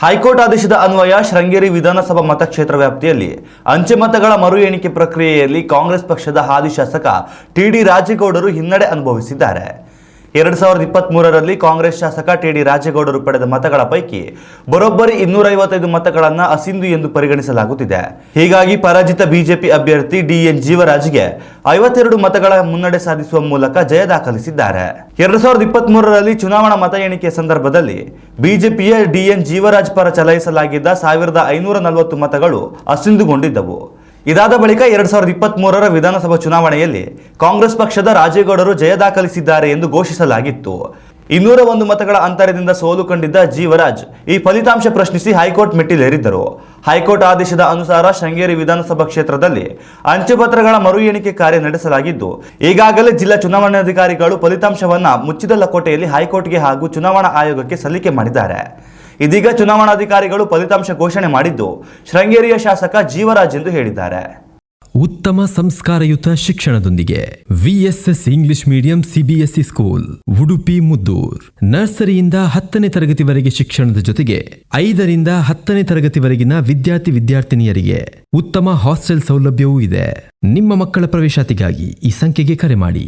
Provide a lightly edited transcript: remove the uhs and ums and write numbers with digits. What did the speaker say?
High court ಆದೇಶದ ಅನ್ವಯ ಶೃಂಗೇರಿ ವಿಧಾನಸಭಾ ಮತಕ್ಷೇತ್ರ ವ್ಯಾಪ್ತಿಯಲ್ಲಿ ಅಂಚೆ ಮತಗಳ ಮರು ಎಣಿಕೆ ಪ್ರಕ್ರಿಯೆಯಲ್ಲಿ ಕಾಂಗ್ರೆಸ್ ಪಕ್ಷದ ಹಾಲಿ ಶಾಸಕ ಟಿ.ಡಿ. ರಾಜೇಗೌಡರು ಹಿನ್ನಡೆ ಅನುಭವಿಸಿದ್ದಾರೆ. 2023ರಲ್ಲಿ ಕಾಂಗ್ರೆಸ್ ಶಾಸಕ ಟಿ.ಡಿ. ರಾಜೇಗೌಡರು ಪಡೆದ ಮತಗಳ ಪೈಕಿ ಬರೋಬ್ಬರಿ 255 ಮತಗಳನ್ನು ಅಸಿಂಧು ಎಂದು ಪರಿಗಣಿಸಲಾಗುತ್ತಿದೆ. ಹೀಗಾಗಿ ಪರಾಜಿತ ಬಿಜೆಪಿ ಅಭ್ಯರ್ಥಿ ಡಿ.ಎನ್. ಜೀವರಾಜ್ಗೆ 52 ಮತಗಳ ಮುನ್ನಡೆ ಸಾಧಿಸುವ ಮೂಲಕ ಜಯ ದಾಖಲಿಸಿದ್ದಾರೆ. 2023ರಲ್ಲಿ ಚುನಾವಣಾ ಮತ ಎಣಿಕೆ ಸಂದರ್ಭದಲ್ಲಿ ಬಿಜೆಪಿಯ ಡಿ.ಎನ್. ಜೀವರಾಜ್ ಪರ ಚಲಾಯಿಸಲಾಗಿದ್ದ 1540 ಮತಗಳು ಅಸಿಂಧುಗೊಂಡಿದ್ದವು. ಇದಾದ ಬಳಿಕ 2023ರ ವಿಧಾನಸಭಾ ಚುನಾವಣೆಯಲ್ಲಿ ಕಾಂಗ್ರೆಸ್ ಪಕ್ಷದ ರಾಜೇಗೌಡರು ಜಯ ದಾಖಲಿಸಿದ್ದಾರೆ ಎಂದು ಘೋಷಿಸಲಾಗಿತ್ತು. 201 ಮತಗಳ ಅಂತರದಿಂದ ಸೋಲು ಕಂಡಿದ್ದ ಜೀವರಾಜ್ ಈ ಫಲಿತಾಂಶ ಪ್ರಶ್ನಿಸಿ ಹೈಕೋರ್ಟ್ ಮೆಟ್ಟಿಲೇರಿದ್ದರು. ಹೈಕೋರ್ಟ್ ಆದೇಶದ ಅನುಸಾರ ಶೃಂಗೇರಿ ವಿಧಾನಸಭಾ ಕ್ಷೇತ್ರದಲ್ಲಿ ಅಂಚೆ ಪತ್ರಗಳ ಮರು ಎಣಿಕೆ ಕಾರ್ಯ ನಡೆಸಲಾಗಿದ್ದು, ಈಗಾಗಲೇ ಜಿಲ್ಲಾ ಚುನಾವಣಾಧಿಕಾರಿಗಳು ಫಲಿತಾಂಶವನ್ನು ಮುಚ್ಚಿದ ಲಕೋಟೆಯಲ್ಲಿ ಹೈಕೋರ್ಟ್ಗೆ ಹಾಗೂ ಚುನಾವಣಾ ಆಯೋಗಕ್ಕೆ ಸಲ್ಲಿಕೆ ಮಾಡಿದ್ದಾರೆ. ಇದೀಗ ಚುನಾವಣಾಧಿಕಾರಿಗಳು ಫಲಿತಾಂಶ ಘೋಷಣೆ ಮಾಡಿದ್ದು ಶೃಂಗೇರಿಯ ಶಾಸಕ ಜೀವರಾಜ್ ಎಂದು ಹೇಳಿದ್ದಾರೆ. ಉತ್ತಮ ಸಂಸ್ಕಾರಯುತ ಶಿಕ್ಷಣದೊಂದಿಗೆ VSS English medium CBSE school Udupi Muddur. ನರ್ಸರಿಯಿಂದ 10ನೇ ತರಗತಿವರೆಗೆ ಶಿಕ್ಷಣದ ಜೊತೆಗೆ 5ರಿಂದ 10ನೇ ತರಗತಿವರೆಗಿನ ವಿದ್ಯಾರ್ಥಿನಿಯರಿಗೆ ಉತ್ತಮ ಹಾಸ್ಟೆಲ್ ಸೌಲಭ್ಯವೂ ಇದೆ. ನಿಮ್ಮ ಮಕ್ಕಳ ಪ್ರವೇಶಾತಿಗಾಗಿ ಈ ಸಂಖ್ಯೆಗೆ ಕರೆ ಮಾಡಿ.